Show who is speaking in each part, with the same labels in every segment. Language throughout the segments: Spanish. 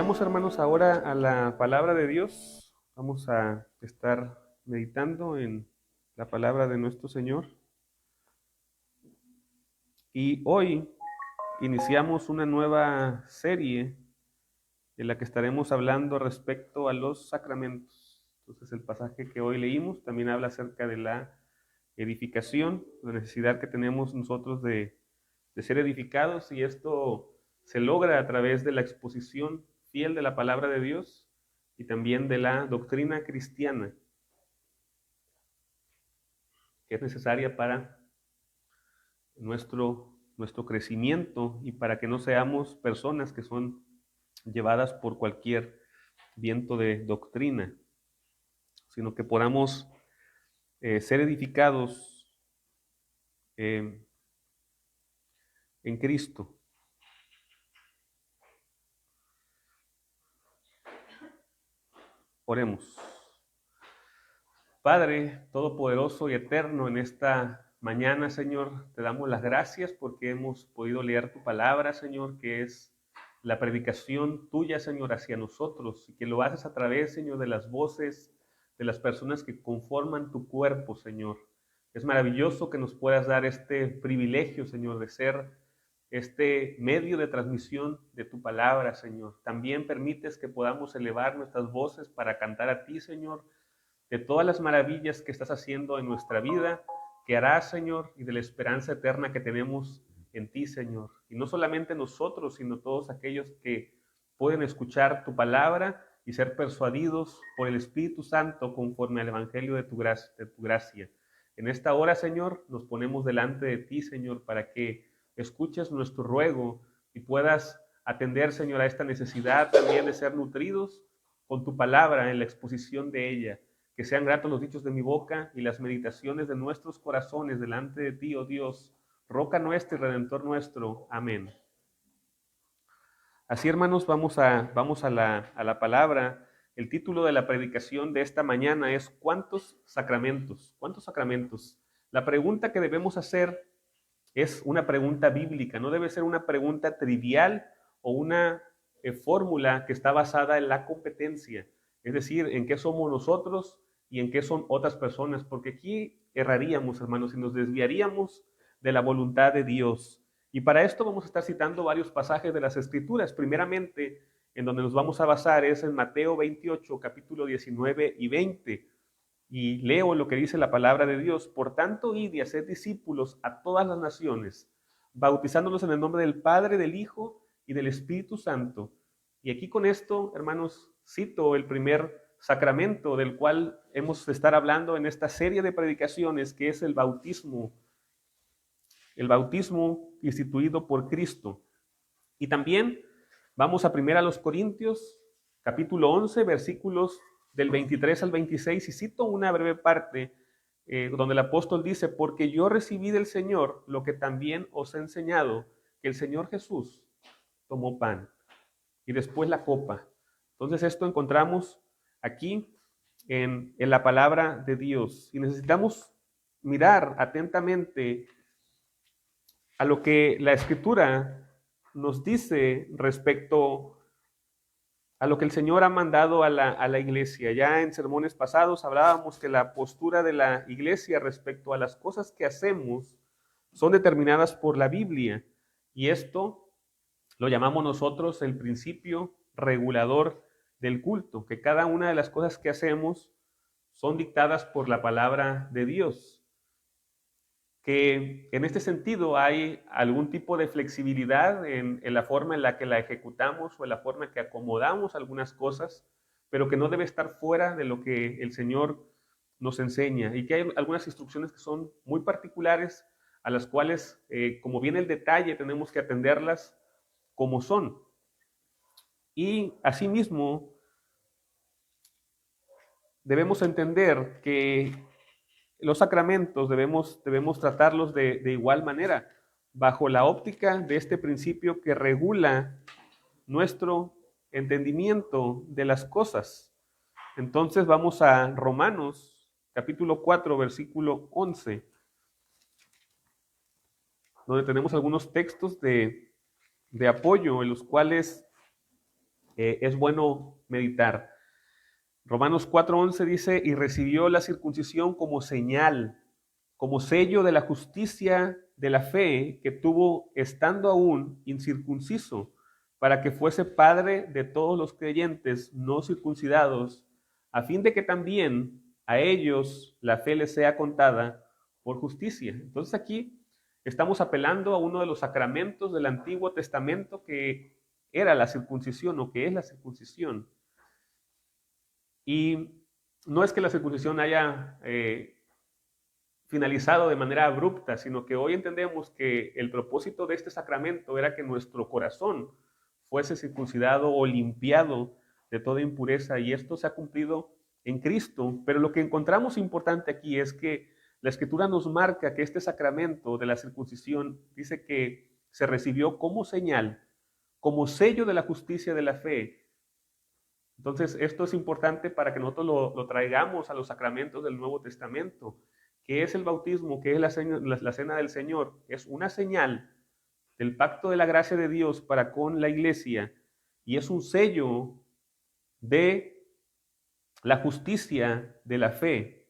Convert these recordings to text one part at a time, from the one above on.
Speaker 1: Vayamos, hermanos, ahora a la palabra de Dios. Vamos a estar meditando en la palabra de nuestro Señor. Y hoy iniciamos una nueva serie en la que estaremos hablando respecto a los sacramentos. Entonces, el pasaje que hoy leímos también habla acerca de la edificación, la necesidad que tenemos nosotros de ser edificados, y esto se logra a través de la exposición fiel de la palabra de Dios y también de la doctrina cristiana, que es necesaria para nuestro crecimiento y para que no seamos personas que son llevadas por cualquier viento de doctrina, sino que podamos ser edificados en Cristo. Oremos. Padre todopoderoso y eterno, en esta mañana, Señor, te damos las gracias porque hemos podido leer tu palabra, Señor, que es la predicación tuya, Señor, hacia nosotros, y que lo haces a través, Señor, de las voces de las personas que conforman tu cuerpo, Señor. Es maravilloso que nos puedas dar este privilegio, Señor, de ser este medio de transmisión de tu palabra, Señor. También permites que podamos elevar nuestras voces para cantar a ti, Señor, de todas las maravillas que estás haciendo en nuestra vida, que harás, Señor, y de la esperanza eterna que tenemos en ti, Señor. Y no solamente nosotros, sino todos aquellos que pueden escuchar tu palabra y ser persuadidos por el Espíritu Santo conforme al Evangelio de tu gracia. En esta hora, Señor, nos ponemos delante de ti, Señor, para que escuches nuestro ruego y puedas atender, Señor, a esta necesidad también de ser nutridos con tu palabra en la exposición de ella. Que sean gratos los dichos de mi boca y las meditaciones de nuestros corazones delante de ti, oh Dios, roca nuestra y redentor nuestro. Amén. Así, hermanos, vamos a la palabra. El título de la predicación de esta mañana es ¿cuántos sacramentos? ¿Cuántos sacramentos? La pregunta que debemos hacer es una pregunta bíblica, no debe ser una pregunta trivial o una fórmula que está basada en la competencia, es decir, en qué somos nosotros y en qué son otras personas, porque aquí erraríamos, hermanos, y nos desviaríamos de la voluntad de Dios. Y para esto vamos a estar citando varios pasajes de las Escrituras. Primeramente, en donde nos vamos a basar es en Mateo 28, capítulo 19 y 20. Y leo lo que dice la palabra de Dios. Por tanto, id y haced discípulos a todas las naciones, bautizándolos en el nombre del Padre, del Hijo y del Espíritu Santo. Y aquí con esto, hermanos, cito el primer sacramento del cual hemos de estar hablando en esta serie de predicaciones, que es el bautismo instituido por Cristo. Y también vamos a 1 Corintios, capítulo 11, versículos del 23 al 26, y cito una breve parte donde el apóstol dice: porque yo recibí del Señor lo que también os he enseñado, que el Señor Jesús tomó pan y después la copa. Entonces esto encontramos aquí en la palabra de Dios, y necesitamos mirar atentamente a lo que la Escritura nos dice respecto a lo que el Señor ha mandado a la iglesia. Ya en sermones pasados hablábamos que la postura de la iglesia respecto a las cosas que hacemos son determinadas por la Biblia, y esto lo llamamos nosotros el principio regulador del culto, que cada una de las cosas que hacemos son dictadas por la palabra de Dios. Que en este sentido hay algún tipo de flexibilidad en la forma en la que la ejecutamos o en la forma en que acomodamos algunas cosas, pero que no debe estar fuera de lo que el Señor nos enseña, y que hay algunas instrucciones que son muy particulares, a las cuales, como viene el detalle, tenemos que atenderlas como son. Y asimismo, debemos entender que los sacramentos debemos tratarlos de igual manera, bajo la óptica de este principio que regula nuestro entendimiento de las cosas. Entonces vamos a Romanos, capítulo 4, versículo 11, donde tenemos algunos textos de apoyo en los cuales es bueno meditar. Romanos 4:11 dice, y recibió la circuncisión como señal, como sello de la justicia de la fe que tuvo estando aún incircunciso, para que fuese padre de todos los creyentes no circuncidados, a fin de que también a ellos la fe les sea contada por justicia. Entonces aquí estamos apelando a uno de los sacramentos del Antiguo Testamento que era la circuncisión o que es la circuncisión. Y no es que la circuncisión haya finalizado de manera abrupta, sino que hoy entendemos que el propósito de este sacramento era que nuestro corazón fuese circuncidado o limpiado de toda impureza, y esto se ha cumplido en Cristo. Pero lo que encontramos importante aquí es que la Escritura nos marca que este sacramento de la circuncisión dice que se recibió como señal, como sello de la justicia de la fe. Entonces, esto es importante para que nosotros lo traigamos a los sacramentos del Nuevo Testamento. ¿Qué es el bautismo? ¿Qué es la cena del Señor? Es una señal del pacto de la gracia de Dios para con la iglesia, y es un sello de la justicia de la fe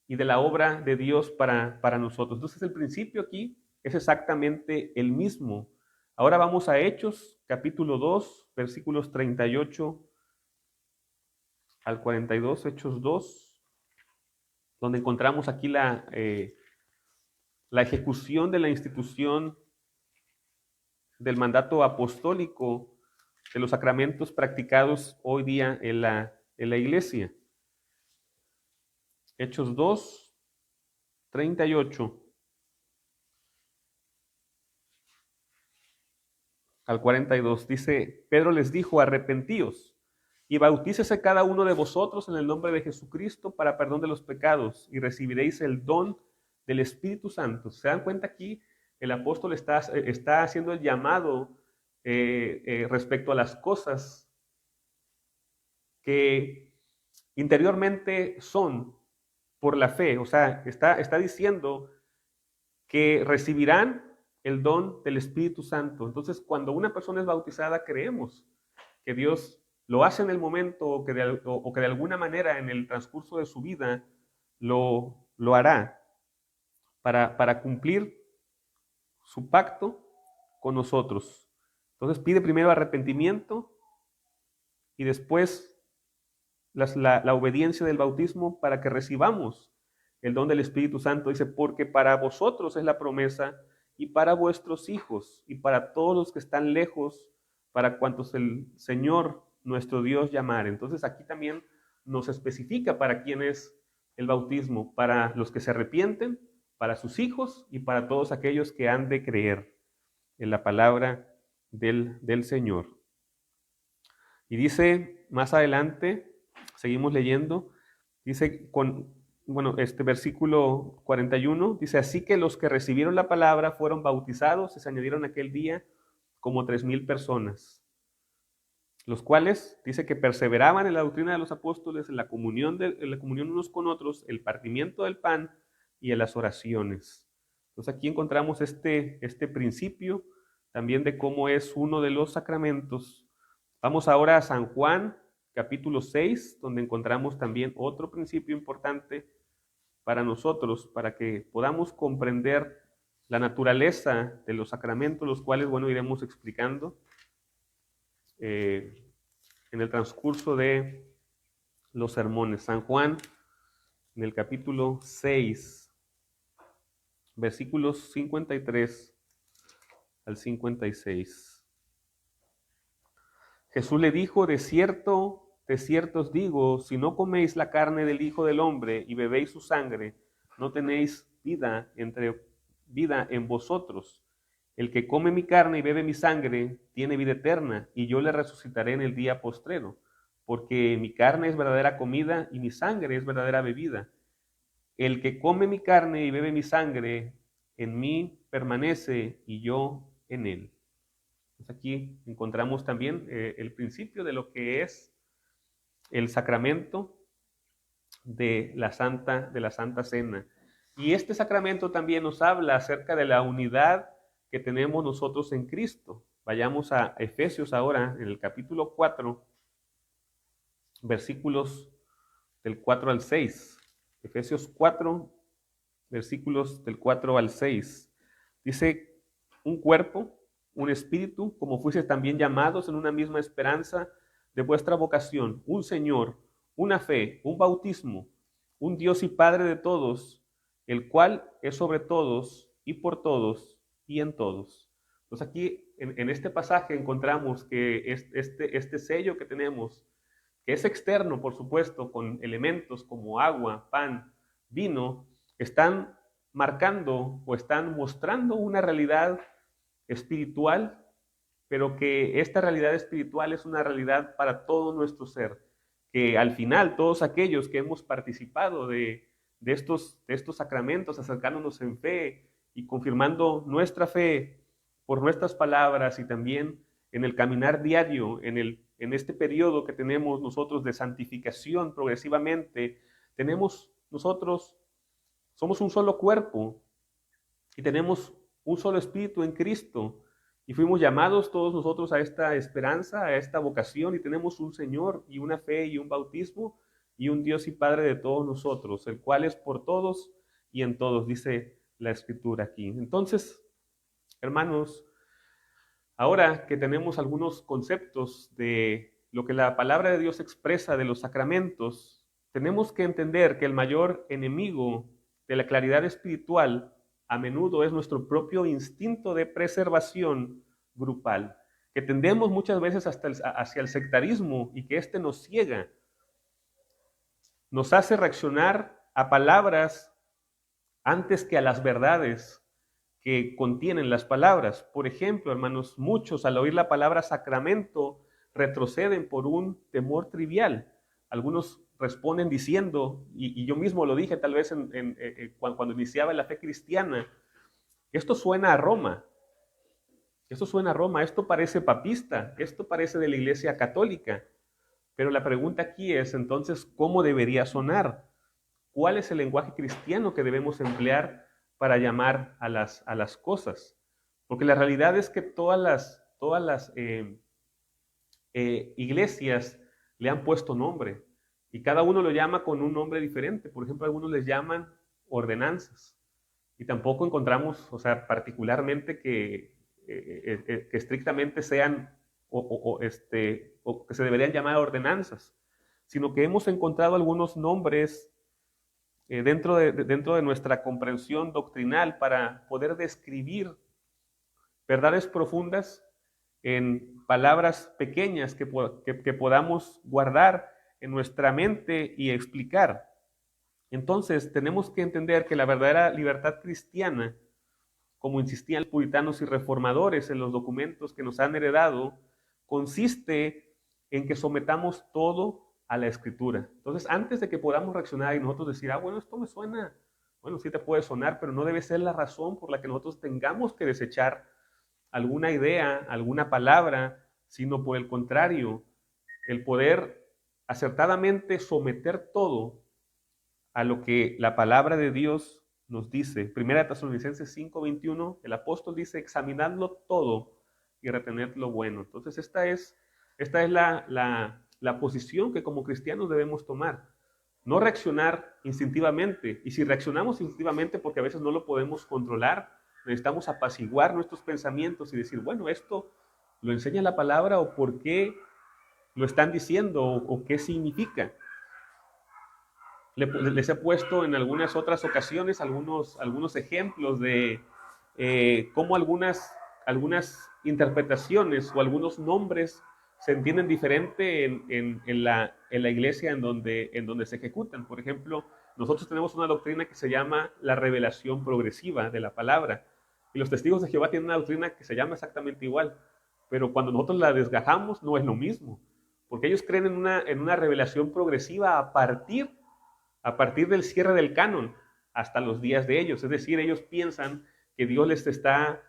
Speaker 1: y de la obra de Dios para nosotros. Entonces, el principio aquí es exactamente el mismo. Ahora vamos a Hechos, capítulo 2, versículos 38 al 42, Hechos 2, donde encontramos aquí la ejecución de la institución del mandato apostólico de los sacramentos practicados hoy día en la iglesia. Hechos 2, 38 al 42, dice, Pedro les dijo, arrepentíos y bautícese cada uno de vosotros en el nombre de Jesucristo para perdón de los pecados, y recibiréis el don del Espíritu Santo. ¿Se dan cuenta aquí? El apóstol está haciendo el llamado respecto a las cosas que interiormente son por la fe. O sea, está diciendo que recibirán el don del Espíritu Santo. Entonces, cuando una persona es bautizada, creemos que Dios lo hace en el momento o que de alguna manera en el transcurso de su vida lo hará para cumplir su pacto con nosotros. Entonces pide primero arrepentimiento y después la obediencia del bautismo para que recibamos el don del Espíritu Santo. Dice, porque para vosotros es la promesa y para vuestros hijos y para todos los que están lejos, para cuantos el Señor nuestro Dios llamare. Entonces aquí también nos especifica para quién es el bautismo, para los que se arrepienten, para sus hijos y para todos aquellos que han de creer en la palabra del Señor. Y dice más adelante, seguimos leyendo, dice este versículo 41, dice, así que los que recibieron la palabra fueron bautizados y se añadieron aquel día como 3,000 personas, los cuales, dice que perseveraban en la doctrina de los apóstoles, en la comunión unos con otros, el partimiento del pan y en las oraciones. Entonces aquí encontramos este principio también de cómo es uno de los sacramentos. Vamos ahora a San Juan, capítulo 6, donde encontramos también otro principio importante para nosotros, para que podamos comprender la naturaleza de los sacramentos, los cuales, iremos explicando en el transcurso de los sermones. San Juan, en el capítulo 6, versículos 53 al 56. Jesús le dijo, de cierto os digo, si no coméis la carne del Hijo del Hombre y bebéis su sangre, no tenéis vida en vosotros. El que come mi carne y bebe mi sangre tiene vida eterna, y yo le resucitaré en el día postrero, porque mi carne es verdadera comida y mi sangre es verdadera bebida. El que come mi carne y bebe mi sangre, en mí permanece y yo en él. Entonces aquí encontramos también el principio de lo que es el sacramento de la Santa Cena. Y este sacramento también nos habla acerca de la unidad que tenemos nosotros en Cristo. Vayamos a Efesios ahora, en el capítulo 4, versículos del 4 al 6. Efesios 4, versículos del 4 al 6. Dice, un cuerpo, un espíritu, como fuisteis también llamados en una misma esperanza de vuestra vocación, un Señor, una fe, un bautismo, un Dios y Padre de todos, el cual es sobre todos y por todos y en todos. Entonces aquí en este pasaje encontramos que este sello que tenemos, que es externo, por supuesto, con elementos como agua, pan, vino, están marcando o están mostrando una realidad espiritual, pero que esta realidad espiritual es una realidad para todo nuestro ser, que al final todos aquellos que hemos participado de estos sacramentos, acercándonos en fe y confirmando nuestra fe por nuestras palabras y también en el caminar diario, en este periodo que tenemos nosotros de santificación progresivamente, somos un solo cuerpo y tenemos un solo espíritu en Cristo. Y fuimos llamados todos nosotros a esta esperanza, a esta vocación, y tenemos un Señor y una fe y un bautismo y un Dios y Padre de todos nosotros, el cual es por todos y en todos, dice la Escritura aquí. Entonces, hermanos, ahora que tenemos algunos conceptos de lo que la palabra de Dios expresa de los sacramentos, tenemos que entender que el mayor enemigo de la claridad espiritual a menudo es nuestro propio instinto de preservación grupal, que tendemos muchas veces hacia el sectarismo y que éste nos ciega, nos hace reaccionar a palabras antes que a las verdades que contienen las palabras. Por ejemplo, hermanos, muchos al oír la palabra sacramento retroceden por un temor trivial. Algunos responden diciendo, y yo mismo lo dije tal vez cuando iniciaba la fe cristiana, esto suena a Roma, esto parece papista, esto parece de la Iglesia Católica. Pero la pregunta aquí es entonces, ¿cómo debería sonar? ¿Cuál es el lenguaje cristiano que debemos emplear para llamar a las cosas? Porque la realidad es que todas las iglesias le han puesto nombre y cada uno lo llama con un nombre diferente. Por ejemplo, algunos les llaman ordenanzas y tampoco encontramos, o sea, particularmente que estrictamente sean o que se deberían llamar ordenanzas, sino que hemos encontrado algunos nombres dentro de nuestra comprensión doctrinal para poder describir verdades profundas en palabras pequeñas que podamos guardar en nuestra mente y explicar. Entonces, tenemos que entender que la verdadera libertad cristiana, como insistían los puritanos y reformadores en los documentos que nos han heredado, consiste en que sometamos todo a la Escritura. Entonces, antes de que podamos reaccionar y nosotros decir, bueno, esto me suena, bueno, sí te puede sonar, pero no debe ser la razón por la que nosotros tengamos que desechar alguna idea, alguna palabra, sino por el contrario, el poder acertadamente someter todo a lo que la palabra de Dios nos dice. Primera Tesalonicenses 5:21, el apóstol dice, examinadlo todo y retened lo bueno. Entonces esta es la posición que como cristianos debemos tomar. No reaccionar instintivamente. Y si reaccionamos instintivamente porque a veces no lo podemos controlar, necesitamos apaciguar nuestros pensamientos y decir, bueno, esto lo enseña la palabra o por qué lo están diciendo o qué significa. Les he puesto en algunas otras ocasiones algunos ejemplos de cómo algunas interpretaciones o algunos nombres se entienden diferente en la iglesia en donde se ejecutan. Por ejemplo, nosotros tenemos una doctrina que se llama la revelación progresiva de la palabra. Y los testigos de Jehová tienen una doctrina que se llama exactamente igual. Pero cuando nosotros la desgajamos, no es lo mismo. Porque ellos creen en una revelación progresiva a partir del cierre del canon hasta los días de ellos. Es decir, ellos piensan que Dios les está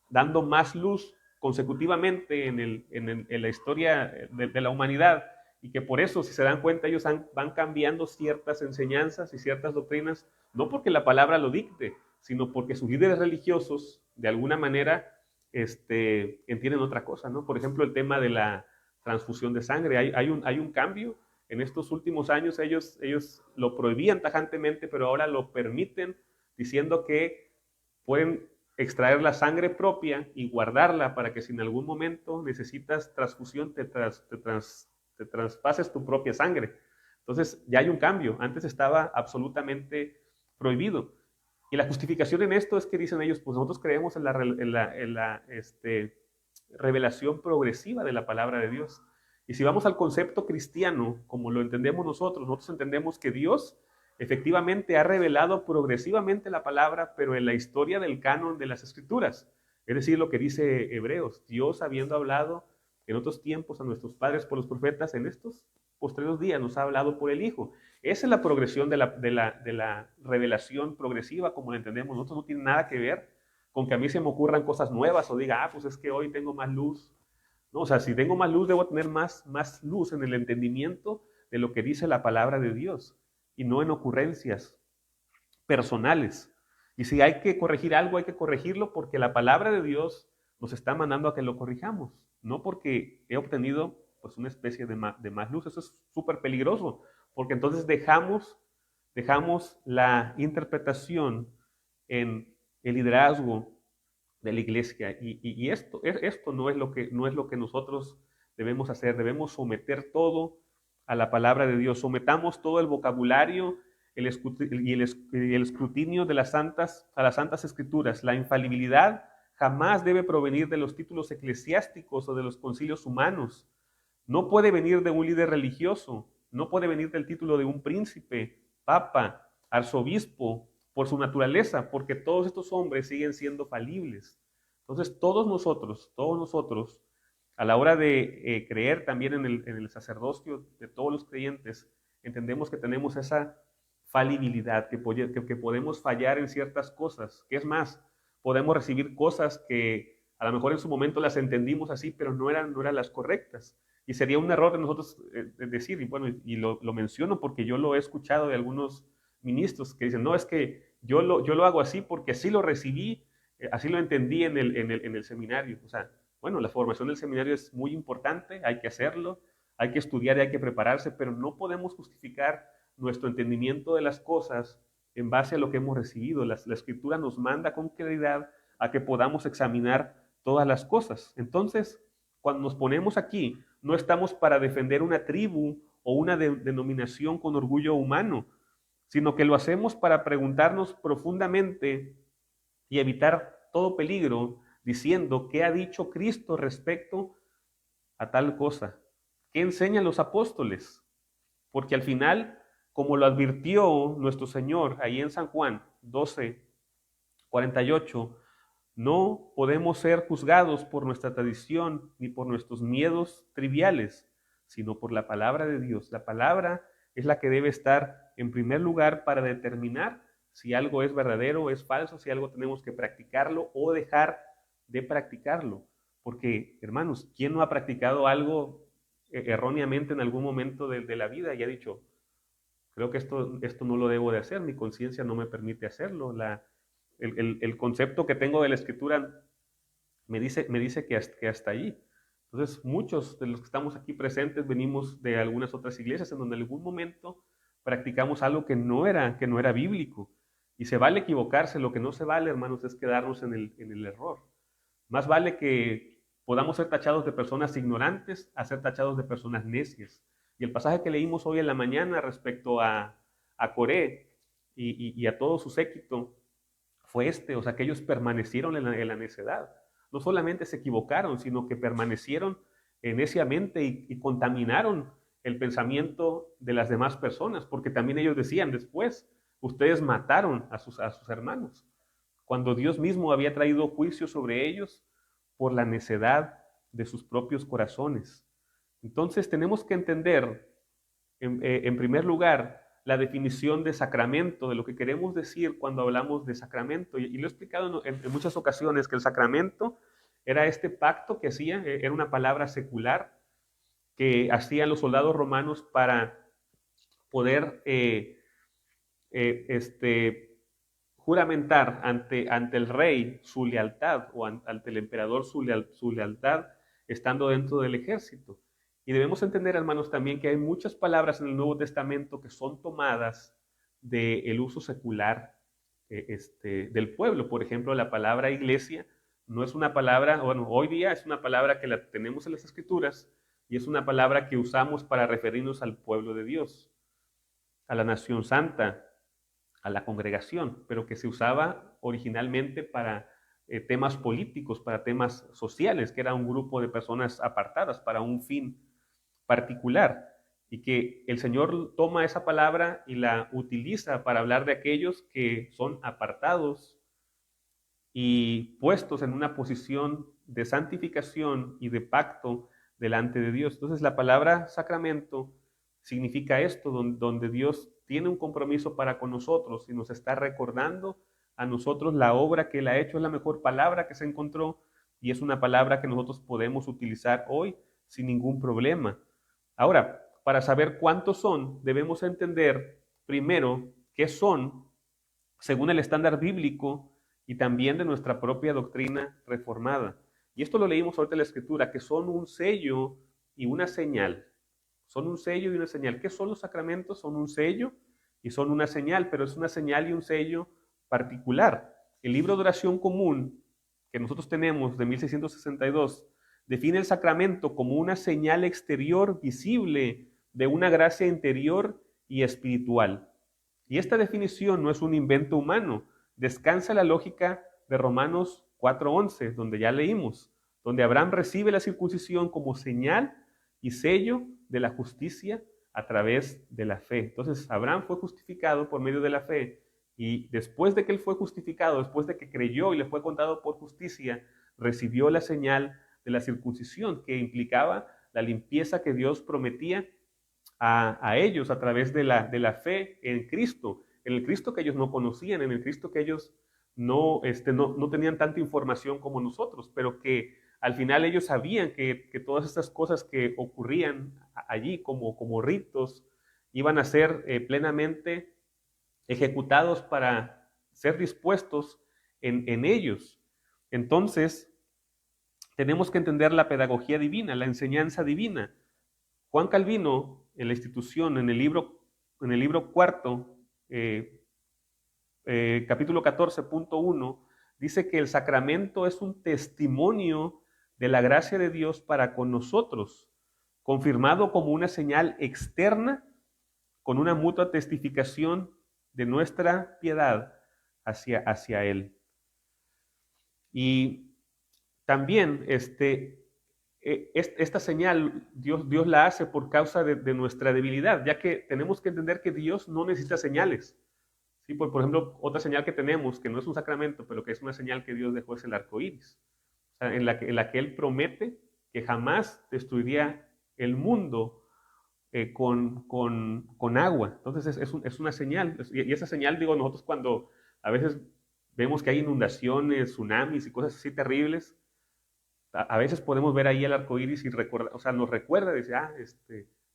Speaker 1: dando más luz consecutivamente en la historia de la humanidad y que por eso, si se dan cuenta, ellos van cambiando ciertas enseñanzas y ciertas doctrinas, no porque la palabra lo dicte, sino porque sus líderes religiosos, de alguna manera, entienden otra cosa, ¿no? Por ejemplo, el tema de la transfusión de sangre. Hay un cambio. En estos últimos años ellos lo prohibían tajantemente, pero ahora lo permiten, diciendo que pueden extraer la sangre propia y guardarla para que si en algún momento necesitas transfusión, te traspases tu propia sangre. Entonces ya hay un cambio. Antes estaba absolutamente prohibido. Y la justificación en esto es que dicen ellos, pues nosotros creemos en la revelación progresiva de la palabra de Dios. Y si vamos al concepto cristiano, como lo entendemos nosotros entendemos que Dios efectivamente ha revelado progresivamente la palabra, pero en la historia del canon de las Escrituras. Es decir, lo que dice Hebreos, Dios habiendo hablado en otros tiempos a nuestros padres por los profetas, en estos postreros días nos ha hablado por el Hijo. Esa es la progresión de la revelación progresiva, como la entendemos nosotros. No tiene nada que ver con que a mí se me ocurran cosas nuevas o diga, pues es que hoy tengo más luz. No, o sea, si tengo más luz, debo tener más luz en el entendimiento de lo que dice la palabra de Dios y no en ocurrencias personales. Y si hay que corregir algo, hay que corregirlo porque la palabra de Dios nos está mandando a que lo corrijamos, no porque he obtenido pues una especie de más luz. Eso es súper peligroso, porque entonces dejamos la interpretación en el liderazgo de la iglesia. Y esto no es lo que nosotros debemos hacer. Debemos someter todo a la palabra de Dios. Sometamos todo el vocabulario y el escrutinio de a las santas escrituras. La infalibilidad jamás debe provenir de los títulos eclesiásticos o de los concilios humanos. No puede venir de un líder religioso, no puede venir del título de un príncipe, papa, arzobispo, por su naturaleza, porque todos estos hombres siguen siendo falibles. Entonces, todos nosotros, a la hora de creer también en el sacerdocio de todos los creyentes, entendemos que tenemos esa falibilidad, que podemos fallar en ciertas cosas, que es más, podemos recibir cosas que a lo mejor en su momento las entendimos así, pero no eran las correctas. Y sería un error de nosotros decir, y bueno, y lo menciono porque yo lo he escuchado de algunos ministros que dicen, no, es que yo lo hago así porque así lo recibí, así lo entendí en el seminario. O sea, bueno, la formación del seminario es muy importante, hay que hacerlo, hay que estudiar y hay que prepararse, pero no podemos justificar nuestro entendimiento de las cosas en base a lo que hemos recibido. La Escritura nos manda con claridad a que podamos examinar todas las cosas. Entonces, cuando nos ponemos aquí, no estamos para defender una tribu o una denominación con orgullo humano, sino que lo hacemos para preguntarnos profundamente y evitar todo peligro, diciendo qué ha dicho Cristo respecto a tal cosa, qué enseñan los apóstoles, porque al final, como lo advirtió nuestro Señor ahí en San Juan 12:48, no podemos ser juzgados por nuestra tradición ni por nuestros miedos triviales, sino por la palabra de Dios. La palabra es la que debe estar en primer lugar para determinar si algo es verdadero o es falso, si algo tenemos que practicarlo o dejar de practicarlo. Porque, hermanos, ¿quién no ha practicado algo erróneamente en algún momento de la vida y ha dicho, creo que esto no lo debo de hacer, mi conciencia no me permite hacerlo? El concepto que tengo de la Escritura me dice que hasta allí. Entonces, muchos de los que estamos aquí presentes venimos de algunas otras iglesias en donde en algún momento practicamos algo que no era bíblico. Y se vale equivocarse. Lo que no se vale, hermanos, es quedarnos en el error. Más vale que podamos ser tachados de personas ignorantes a ser tachados de personas necias. Y el pasaje que leímos hoy en la mañana respecto a Coré y a todo su séquito fue o sea, que ellos permanecieron en la necedad. No solamente se equivocaron, sino que permanecieron neciamente y contaminaron el pensamiento de las demás personas, porque también ellos decían después, ustedes mataron a sus hermanos, cuando Dios mismo había traído juicio sobre ellos por la necedad de sus propios corazones. Entonces tenemos que entender, en primer lugar, la definición de sacramento, de lo que queremos decir cuando hablamos de sacramento. Y lo he explicado en muchas ocasiones, que el sacramento era este pacto que hacía, era una palabra secular que hacían los soldados romanos para poder juramentar ante el rey su lealtad o ante el emperador su lealtad estando dentro del ejército. Y debemos entender, hermanos, también que hay muchas palabras en el Nuevo Testamento que son tomadas del uso secular del pueblo. Por ejemplo, la palabra iglesia no es una palabra, bueno, hoy día es una palabra que la tenemos en las Escrituras y es una palabra que usamos para referirnos al pueblo de Dios, a la nación santa, a la congregación, pero que se usaba originalmente para temas políticos, para temas sociales, que era un grupo de personas apartadas para un fin particular, y que el Señor toma esa palabra y la utiliza para hablar de aquellos que son apartados y puestos en una posición de santificación y de pacto delante de Dios. Entonces la palabra sacramento significa esto, donde Dios tiene un compromiso para con nosotros y nos está recordando a nosotros la obra que Él ha hecho. Es la mejor palabra que se encontró y es una palabra que nosotros podemos utilizar hoy sin ningún problema. Ahora, para saber cuántos son, debemos entender primero qué son, según el estándar bíblico y también de nuestra propia doctrina reformada. Y esto lo leímos ahorita en la Escritura, que son un sello y una señal. Son un sello y una señal. ¿Qué son los sacramentos? Son un sello y son una señal, pero es una señal y un sello particular. El libro de oración común que nosotros tenemos de 1662 define el sacramento como una señal exterior visible de una gracia interior y espiritual. Y esta definición no es un invento humano, descansa la lógica de Romanos 4:11, donde ya leímos, donde Abraham recibe la circuncisión como señal y sello de la justicia a través de la fe. Entonces, Abraham fue justificado por medio de la fe y después de que él fue justificado, después de que creyó y le fue contado por justicia, recibió la señal de la circuncisión que implicaba la limpieza que Dios prometía a ellos a través de la fe en Cristo, en el Cristo que ellos no conocían, en el Cristo que ellos no tenían tanta información como nosotros, pero que al final ellos sabían que todas estas cosas que ocurrían allí como ritos iban a ser plenamente ejecutados para ser dispuestos en ellos. Entonces, tenemos que entender la pedagogía divina, la enseñanza divina. Juan Calvino, en la institución, en el libro cuarto, capítulo 14.1, dice que el sacramento es un testimonio de la gracia de Dios para con nosotros, confirmado como una señal externa con una mutua testificación de nuestra piedad hacia Él. Y también esta señal Dios la hace por causa de nuestra debilidad, ya que tenemos que entender que Dios no necesita señales. ¿Sí? Por ejemplo, otra señal que tenemos, que no es un sacramento, pero que es una señal que Dios dejó, es el arco iris, o sea, en la que Él promete que jamás destruiría el mundo con agua. Entonces es una señal, y esa señal, digo, nosotros cuando a veces vemos que hay inundaciones, tsunamis y cosas así terribles, a veces podemos ver ahí el arco iris y nos recuerda, dice,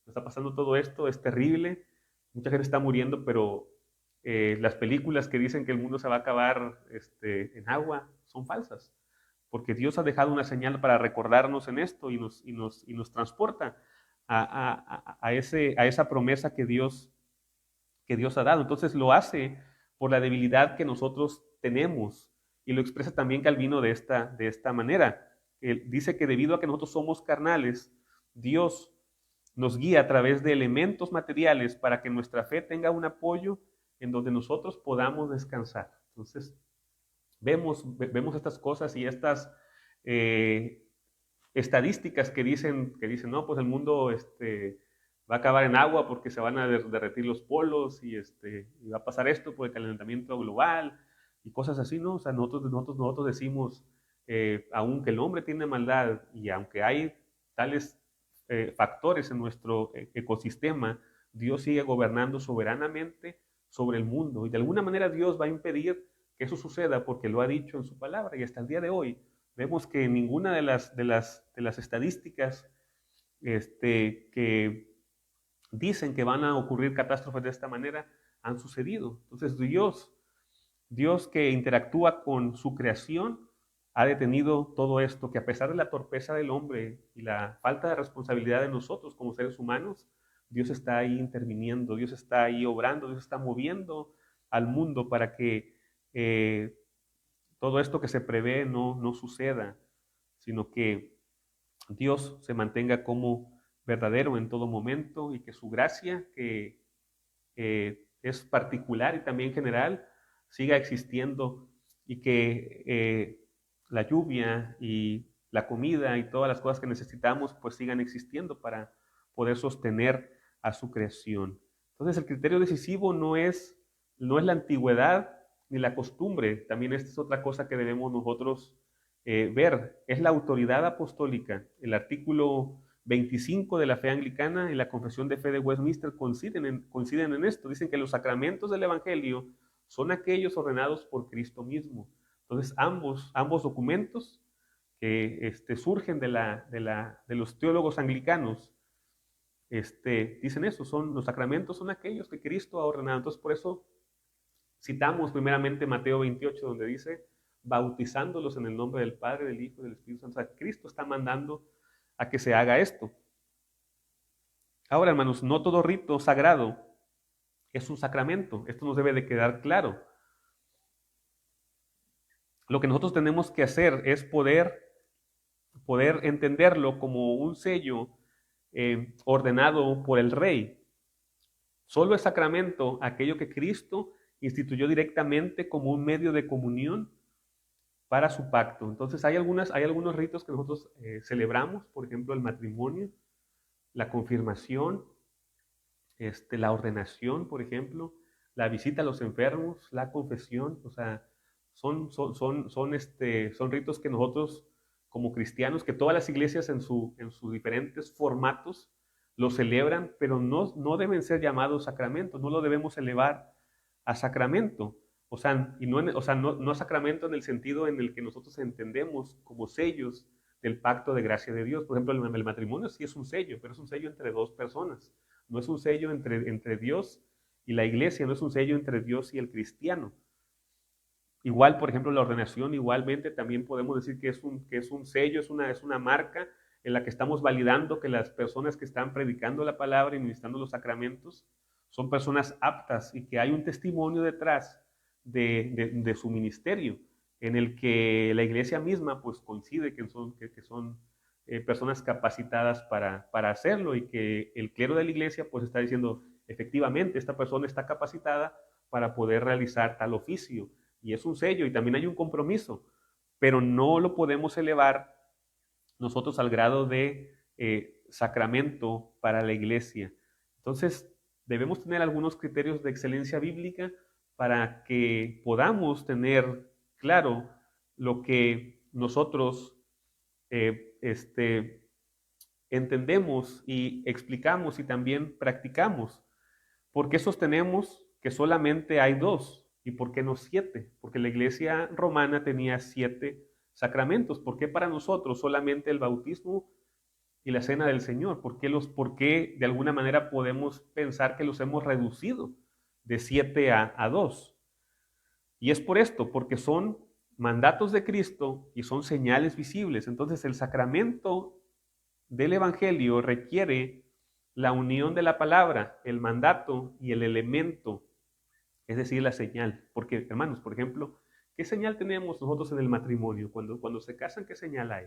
Speaker 1: está pasando todo esto, es terrible, mucha gente está muriendo, pero las películas que dicen que el mundo se va a acabar en agua son falsas, porque Dios ha dejado una señal para recordarnos en esto y nos transporta a esa promesa que Dios ha dado. Entonces lo hace por la debilidad que nosotros tenemos y lo expresa también Calvino de esta manera. Él dice que debido a que nosotros somos carnales, Dios nos guía a través de elementos materiales para que nuestra fe tenga un apoyo en donde nosotros podamos descansar. Entonces, vemos estas cosas y estas estadísticas que dicen, no, pues el mundo va a acabar en agua porque se van a derretir los polos y va a pasar esto por el calentamiento global y cosas así, ¿no? O sea, nosotros decimos, aunque el hombre tiene maldad y aunque hay tales factores en nuestro ecosistema, Dios sigue gobernando soberanamente sobre el mundo y de alguna manera Dios va a impedir que eso suceda porque lo ha dicho en su palabra y hasta el día de hoy vemos que ninguna de las estadísticas que dicen que van a ocurrir catástrofes de esta manera han sucedido. Entonces Dios que interactúa con su creación ha detenido todo esto, que a pesar de la torpeza del hombre y la falta de responsabilidad de nosotros como seres humanos, Dios está ahí interviniendo, Dios está ahí obrando, Dios está moviendo al mundo para que todo esto que se prevé no suceda, sino que Dios se mantenga como verdadero en todo momento y que su gracia, que es particular y también general, siga existiendo y que la lluvia y la comida y todas las cosas que necesitamos pues sigan existiendo para poder sostener a su creación. Entonces el criterio decisivo no es la antigüedad ni la costumbre, también esta es otra cosa que debemos nosotros ver, es la autoridad apostólica. El artículo 25 de la fe anglicana y la Confesión de Fe de Westminster coinciden en esto. Dicen que los sacramentos del Evangelio son aquellos ordenados por Cristo mismo. Entonces, ambos documentos que surgen de los teólogos anglicanos dicen eso, los sacramentos son aquellos que Cristo ha ordenado. Entonces, por eso citamos primeramente Mateo 28, donde dice, bautizándolos en el nombre del Padre, del Hijo y del Espíritu Santo. O sea, Cristo está mandando a que se haga esto. Ahora, hermanos, no todo rito sagrado es un sacramento. Esto nos debe de quedar claro. Lo que nosotros tenemos que hacer es poder entenderlo como un sello ordenado por el Rey. Solo es sacramento aquello que Cristo instituyó directamente como un medio de comunión para su pacto. Entonces hay algunos ritos que nosotros celebramos, por ejemplo el matrimonio, la confirmación, la ordenación, por ejemplo, la visita a los enfermos, la confesión, o sea, son ritos que nosotros como cristianos, que todas las iglesias en sus diferentes formatos lo celebran, pero no deben ser llamados sacramentos, no lo debemos elevar a sacramento. O sea, no sacramento en el sentido en el que nosotros entendemos como sellos del pacto de gracia de Dios. Por ejemplo, el matrimonio sí es un sello, pero es un sello entre dos personas. No es un sello entre Dios y la iglesia, no es un sello entre Dios y el cristiano. Igual, por ejemplo, la ordenación, igualmente también podemos decir que es un sello, es una marca en la que estamos validando que las personas que están predicando la palabra y ministrando los sacramentos son personas aptas y que hay un testimonio detrás de su ministerio en el que la iglesia misma pues coincide que son personas capacitadas para hacerlo y que el clero de la iglesia pues está diciendo efectivamente esta persona está capacitada para poder realizar tal oficio y es un sello y también hay un compromiso, pero no lo podemos elevar nosotros al grado de sacramento para la iglesia. Entonces, debemos tener algunos criterios de excelencia bíblica para que podamos tener claro lo que nosotros entendemos y explicamos y también practicamos. ¿Por qué sostenemos que solamente hay dos? ¿Y por qué no 7? Porque la iglesia romana tenía 7 sacramentos. ¿Por qué para nosotros solamente el bautismo y la cena del Señor? ¿Por qué de alguna manera podemos pensar que los hemos reducido de 7 a 2? Y es por esto, porque son mandatos de Cristo y son señales visibles. Entonces el sacramento del Evangelio requiere la unión de la palabra, el mandato y el elemento, es decir, la señal. Porque, hermanos, por ejemplo, ¿qué señal tenemos nosotros en el matrimonio? Cuando se casan, ¿qué señal hay?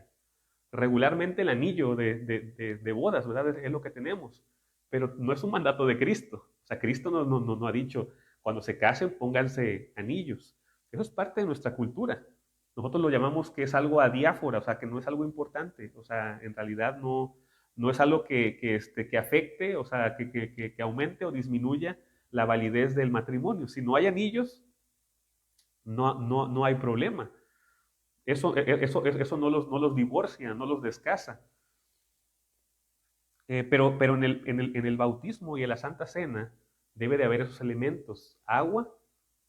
Speaker 1: Regularmente el anillo de bodas, ¿verdad? Es lo que tenemos. Pero no es un mandato de Cristo. O sea, Cristo no ha dicho, cuando se casen, pónganse anillos. Eso es parte de nuestra cultura. Nosotros lo llamamos que es algo adiáfora, o sea, que no es algo importante. O sea, en realidad no es algo que afecte, o sea, que aumente o disminuya la validez del matrimonio. Si no hay anillos, no hay problema. Eso no los divorcia, no los descasa. Pero en el bautismo y en la Santa Cena debe de haber esos elementos, agua,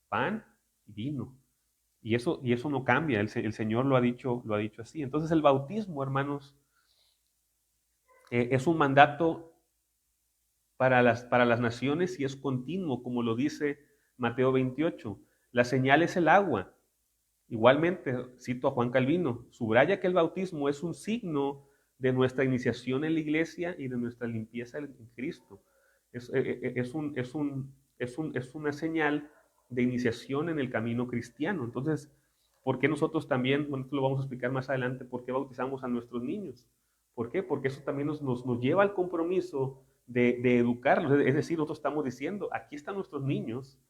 Speaker 1: pan y vino. Y eso no cambia, el Señor lo ha dicho así. Entonces el bautismo, hermanos, es un mandato para las naciones y es continuo, como lo dice Mateo 28. La señal es el agua. Igualmente, cito a Juan Calvino, subraya que el bautismo es un signo de nuestra iniciación en la iglesia y de nuestra limpieza en Cristo. Es una señal de iniciación en el camino cristiano. Entonces, ¿por qué nosotros también, bueno, esto lo vamos a explicar más adelante, por qué bautizamos a nuestros niños? ¿Por qué? Porque eso también nos lleva al compromiso de educarlos. Es decir, nosotros estamos diciendo, aquí están nuestros niños,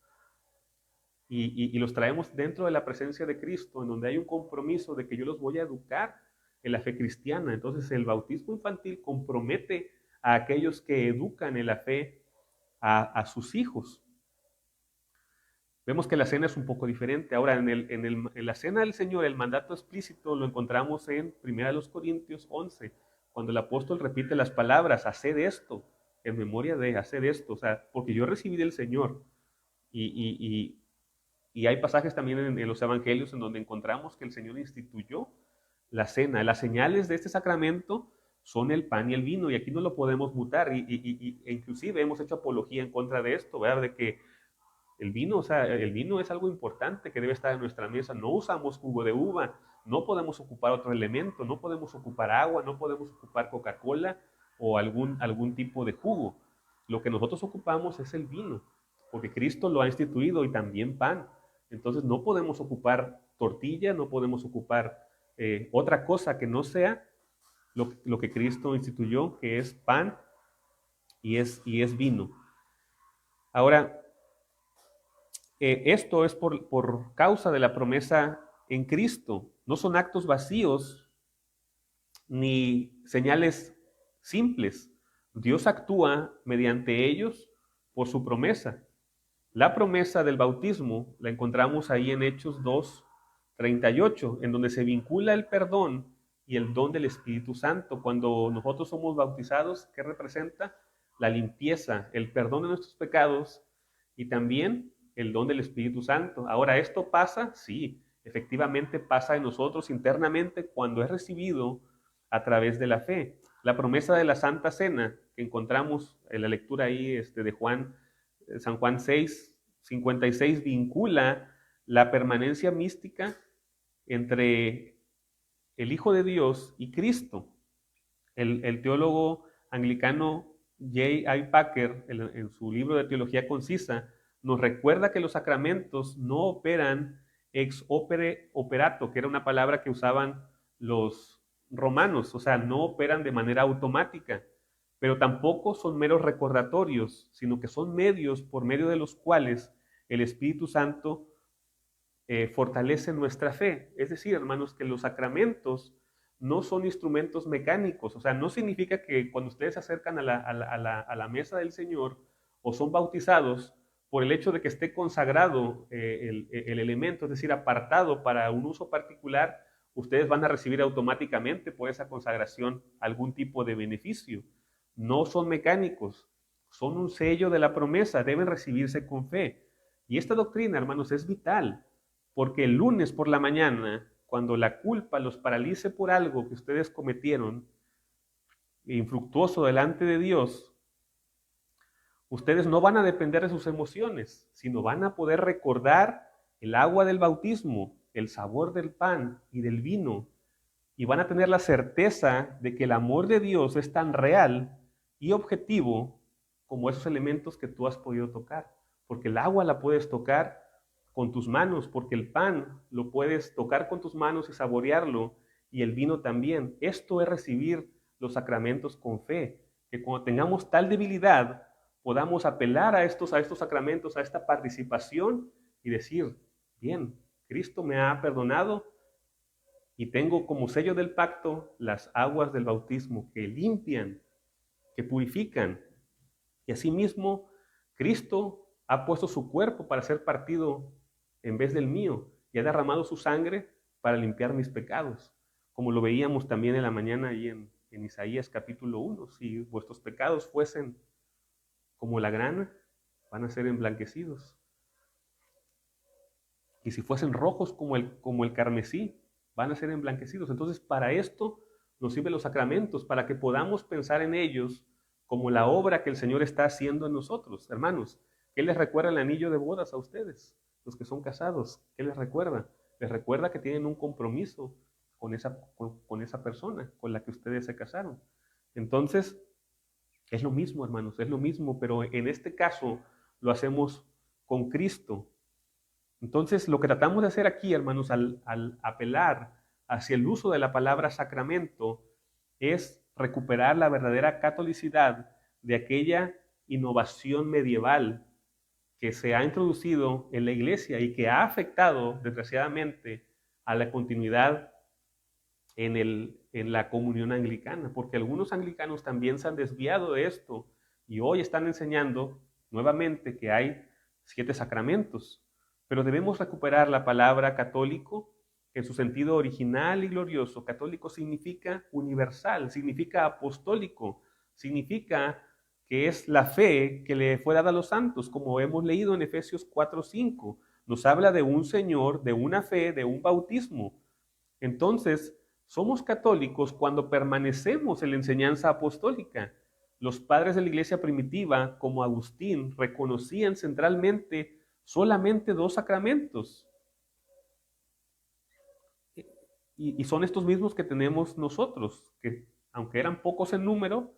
Speaker 1: y los traemos dentro de la presencia de Cristo, en donde hay un compromiso de que yo los voy a educar en la fe cristiana. Entonces el bautismo infantil compromete a aquellos que educan en la fe a sus hijos. Vemos que la cena es un poco diferente. Ahora, en la cena del Señor, el mandato explícito lo encontramos en 1 Corintios 11, cuando el apóstol repite las palabras, haced esto, en memoria de, haced esto, o sea, porque yo recibí del Señor. Y hay pasajes también en los evangelios en donde encontramos que el Señor instituyó la cena. Las señales de este sacramento son el pan y el vino, y aquí no lo podemos mutar, e inclusive hemos hecho apología en contra de esto, ¿verdad? De que el vino, o sea, el vino es algo importante que debe estar en nuestra mesa. No usamos jugo de uva, no podemos ocupar otro elemento, no podemos ocupar agua, no podemos ocupar Coca-Cola o algún tipo de jugo. Lo que nosotros ocupamos es el vino, porque Cristo lo ha instituido, y también pan. Entonces no podemos ocupar tortilla, no podemos ocupar otra cosa que no sea lo que Cristo instituyó, que es pan y es vino. Ahora, esto es por causa de la promesa en Cristo. No son actos vacíos ni señales simples. Dios actúa mediante ellos por su promesa. La promesa del bautismo la encontramos ahí en Hechos 2:38, en donde se vincula el perdón y el don del Espíritu Santo. Cuando nosotros somos bautizados, ¿qué representa? La limpieza, el perdón de nuestros pecados y también el don del Espíritu Santo. Ahora, ¿esto pasa? Sí, efectivamente pasa en nosotros internamente cuando es recibido a través de la fe. La promesa de la Santa Cena que encontramos en la lectura ahí de San Juan 6:56 vincula la permanencia mística entre el Hijo de Dios y Cristo. El teólogo anglicano J.I. Packer, en su libro de Teología Concisa, nos recuerda que los sacramentos no operan ex opere operato, que era una palabra que usaban los romanos, o sea, no operan de manera automática, pero tampoco son meros recordatorios, sino que son medios por medio de los cuales el Espíritu Santo fortalece nuestra fe. Es decir, hermanos, que los sacramentos no son instrumentos mecánicos. O sea, no significa que cuando ustedes se acercan a la mesa del Señor o son bautizados, por el hecho de que esté consagrado el elemento, es decir, apartado para un uso particular, ustedes van a recibir automáticamente por esa consagración algún tipo de beneficio. No son mecánicos, son un sello de la promesa, deben recibirse con fe. Y esta doctrina, hermanos, es vital, porque el lunes por la mañana, cuando la culpa los paralice por algo que ustedes cometieron, infructuoso delante de Dios, ustedes no van a depender de sus emociones, sino van a poder recordar el agua del bautismo, el sabor del pan y del vino, y van a tener la certeza de que el amor de Dios es tan real y objetivo como esos elementos que tú has podido tocar, porque el agua la puedes tocar con tus manos, porque el pan lo puedes tocar con tus manos y saborearlo, y el vino también. Esto es recibir los sacramentos con fe, que cuando tengamos tal debilidad podamos apelar a estos sacramentos, a esta participación y decir, bien, Cristo me ha perdonado y tengo como sello del pacto las aguas del bautismo que limpian, que purifican. Y asimismo, Cristo ha puesto su cuerpo para ser partido en vez del mío y ha derramado su sangre para limpiar mis pecados, como lo veíamos también en la mañana ahí en Isaías capítulo 1. Si vuestros pecados fuesen como la grana, van a ser emblanquecidos. Y si fuesen rojos como el carmesí, van a ser emblanquecidos. Entonces, para esto nos sirven los sacramentos, para que podamos pensar en ellos como la obra que el Señor está haciendo en nosotros. Hermanos, ¿qué les recuerda el anillo de bodas a ustedes? los que son casados, ¿qué les recuerda? Les recuerda que tienen un compromiso con esa persona con la que ustedes se casaron. Entonces, es lo mismo, hermanos, es lo mismo, pero en este caso lo hacemos con Cristo. Entonces, lo que tratamos de hacer aquí, hermanos, al apelar hacia el uso de la palabra sacramento, es recuperar la verdadera catolicidad de aquella innovación medieval que se ha introducido en la iglesia y que ha afectado, desgraciadamente, a la continuidad en la comunión anglicana, porque algunos anglicanos también se han desviado de esto y hoy están enseñando nuevamente que hay 7 sacramentos, pero debemos recuperar la palabra católico en su sentido original y glorioso. Católico significa universal, significa apostólico, significa que es la fe que le fue dada a los santos, como hemos leído en Efesios 4:5. Nos habla de un Señor, de una fe, de un bautismo. Entonces, somos católicos cuando permanecemos en la enseñanza apostólica. Los padres de la iglesia primitiva, como Agustín, reconocían centralmente solamente 2 sacramentos. Y son estos mismos que tenemos nosotros, que aunque eran pocos en número,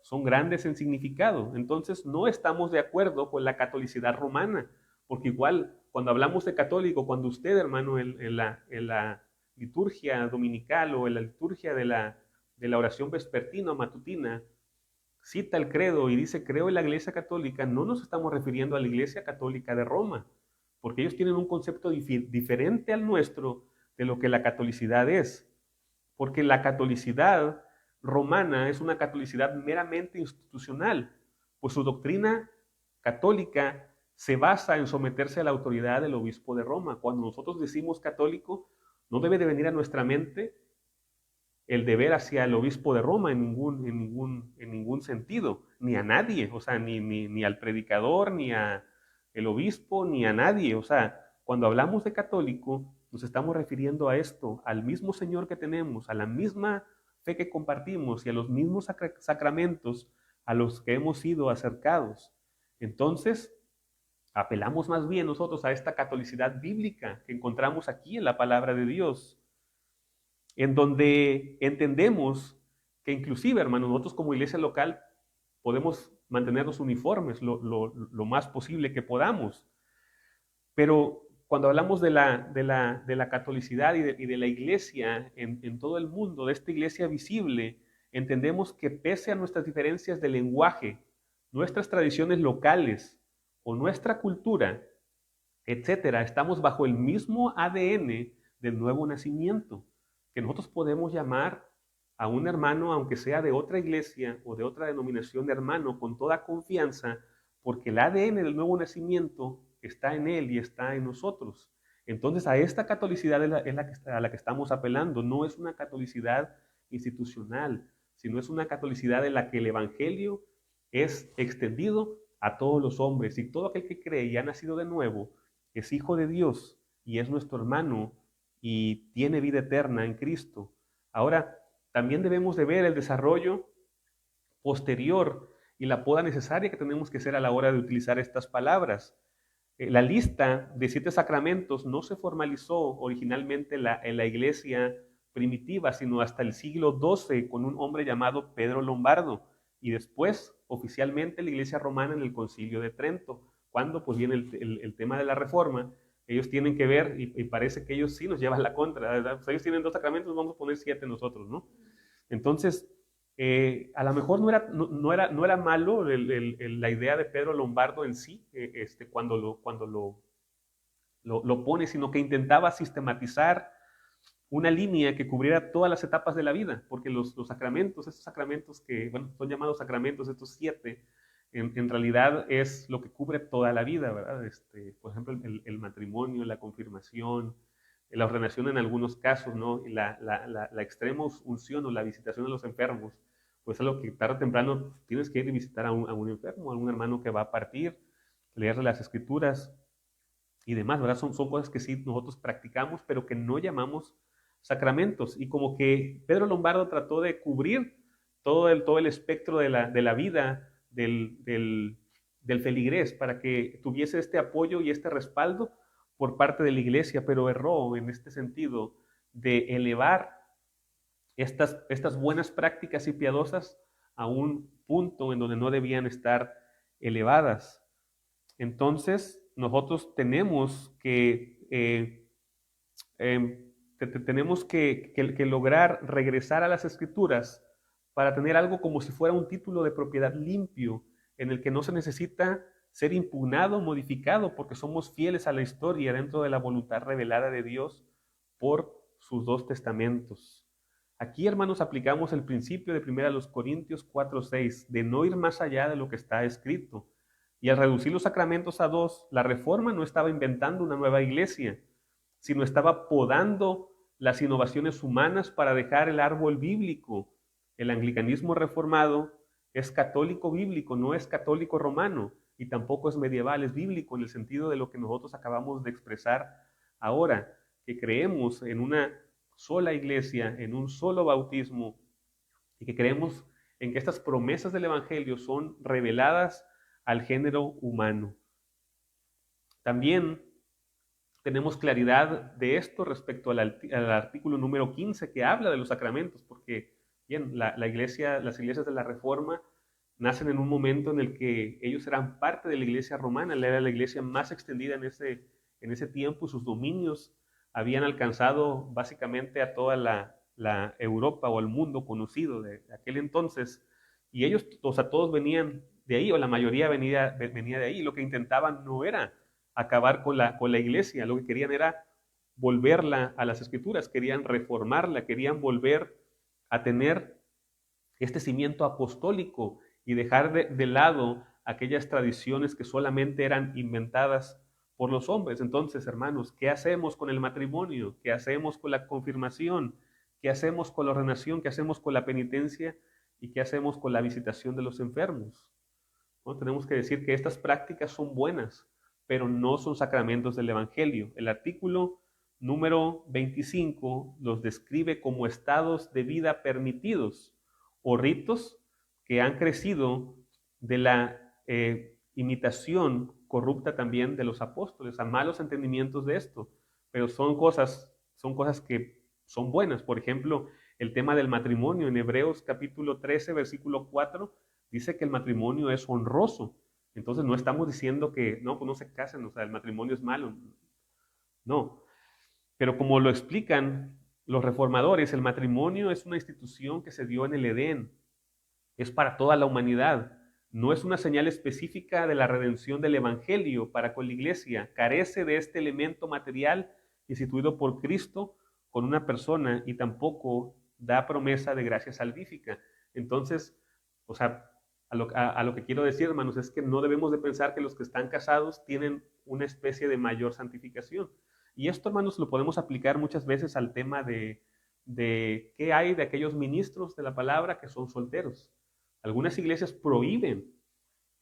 Speaker 1: son grandes en significado. Entonces no estamos de acuerdo con la catolicidad romana, porque igual cuando hablamos de católico, cuando usted, hermano, en la liturgia dominical o en la liturgia de la oración vespertina o matutina, cita el credo y dice creo en la iglesia católica, no nos estamos refiriendo a la iglesia católica de Roma, porque ellos tienen un concepto diferente al nuestro de lo que la catolicidad es, porque la catolicidad romana es una catolicidad meramente institucional, pues su doctrina católica se basa en someterse a la autoridad del obispo de Roma. Cuando nosotros decimos católico, no debe de venir a nuestra mente el deber hacia el obispo de Roma en ningún sentido, ni a nadie, o sea, ni al predicador, ni a el obispo, ni a nadie. O sea, cuando hablamos de católico, nos estamos refiriendo a esto, al mismo Señor que tenemos, a la misma fe que compartimos y a los mismos sacramentos a los que hemos sido acercados. Entonces, apelamos más bien nosotros a esta catolicidad bíblica que encontramos aquí en la palabra de Dios, en donde entendemos que inclusive, hermanos, nosotros como iglesia local podemos mantenernos uniformes lo más posible que podamos, pero cuando hablamos de la catolicidad y de la iglesia en todo el mundo, de esta iglesia visible, entendemos que pese a nuestras diferencias de lenguaje, nuestras tradiciones locales o nuestra cultura, etcétera, estamos bajo el mismo ADN del nuevo nacimiento, que nosotros podemos llamar a un hermano, aunque sea de otra iglesia o de otra denominación, hermano, con toda confianza, porque el ADN del nuevo nacimiento está en él y está en nosotros. Entonces, a esta catolicidad a la que estamos apelando. No es una catolicidad institucional, sino es una catolicidad en la que el evangelio es extendido a todos los hombres, y todo aquel que cree y ha nacido de nuevo es hijo de Dios y es nuestro hermano y tiene vida eterna en Cristo. Ahora, también debemos de ver el desarrollo posterior y la poda necesaria que tenemos que hacer a la hora de utilizar estas palabras. La lista de 7 sacramentos no se formalizó originalmente en la iglesia primitiva, sino hasta el siglo XII con un hombre llamado Pedro Lombardo, y después oficialmente la iglesia romana en el Concilio de Trento, cuando pues viene el tema de la reforma. Ellos tienen que ver, y parece que ellos sí nos llevan la contra, ¿verdad? Pues ellos tienen 2 sacramentos, vamos a poner 7 nosotros, ¿no? Entonces, a lo mejor no era malo la idea de Pedro Lombardo en sí, cuando lo pone, sino que intentaba sistematizar una línea que cubriera todas las etapas de la vida, porque los sacramentos, estos sacramentos que son llamados sacramentos, estos 7, en realidad es lo que cubre toda la vida, ¿verdad? Por ejemplo, el matrimonio, la confirmación, la ordenación en algunos casos, ¿no? Y la extrema unción o la visitación de los enfermos, pues es lo que tarde o temprano tienes que ir y visitar a un enfermo, a un hermano que va a partir, leerle las escrituras y demás, ¿verdad? Son cosas que sí nosotros practicamos, pero que no llamamos sacramentos. Y como que Pedro Lombardo trató de cubrir todo el espectro de la vida del feligrés para que tuviese este apoyo y este respaldo, por parte de la iglesia, pero erró en este sentido de elevar estas buenas prácticas y piadosas a un punto en donde no debían estar elevadas. Entonces, nosotros tenemos que lograr regresar a las Escrituras para tener algo como si fuera un título de propiedad limpio, en el que no se necesita ser impugnado, modificado, porque somos fieles a la historia dentro de la voluntad revelada de Dios por sus dos testamentos. Aquí, hermanos, aplicamos el principio de 1 Corintios 4:6, de no ir más allá de lo que está escrito. Y al reducir los sacramentos a dos, la Reforma no estaba inventando una nueva iglesia, sino estaba podando las innovaciones humanas para dejar el árbol bíblico. El anglicanismo reformado es católico bíblico, no es católico romano, y tampoco es medieval, es bíblico en el sentido de lo que nosotros acabamos de expresar ahora, que creemos en una sola iglesia, en un solo bautismo, y que creemos en que estas promesas del Evangelio son reveladas al género humano. También tenemos claridad de esto respecto al artículo número 15 que habla de los sacramentos, porque bien, las iglesias de la Reforma nacen en un momento en el que ellos eran parte de la iglesia romana, era la iglesia más extendida en ese tiempo, y sus dominios habían alcanzado básicamente a toda la Europa o el mundo conocido de aquel entonces, y ellos, o sea, todos venían de ahí, o la mayoría venía de ahí. Lo que intentaban no era acabar con la iglesia, lo que querían era volverla a las escrituras, querían reformarla, querían volver a tener este cimiento apostólico y dejar de lado aquellas tradiciones que solamente eran inventadas por los hombres. Entonces, hermanos, ¿qué hacemos con el matrimonio? ¿Qué hacemos con la confirmación? ¿Qué hacemos con la ordenación? ¿Qué hacemos con la penitencia? ¿Y qué hacemos con la visitación de los enfermos? ¿No? Tenemos que decir que estas prácticas son buenas, pero no son sacramentos del Evangelio. El artículo número 25 los describe como estados de vida permitidos o ritos que han crecido de la imitación corrupta también de los apóstoles, a malos entendimientos de esto, pero son cosas que son buenas. Por ejemplo, el tema del matrimonio en Hebreos capítulo 13, versículo 4, dice que el matrimonio es honroso. Entonces no estamos diciendo que no, pues no se casen, o sea, el matrimonio es malo. No. Pero como lo explican los reformadores, el matrimonio es una institución que se dio en el Edén. Es para toda la humanidad. No es una señal específica de la redención del Evangelio para con la iglesia. Carece de este elemento material instituido por Cristo con una persona, y tampoco da promesa de gracia salvífica. Entonces, o sea, a lo que quiero decir, hermanos, es que no debemos de pensar que los que están casados tienen una especie de mayor santificación. Y esto, hermanos, lo podemos aplicar muchas veces al tema de qué hay de aquellos ministros de la palabra que son solteros. Algunas iglesias prohíben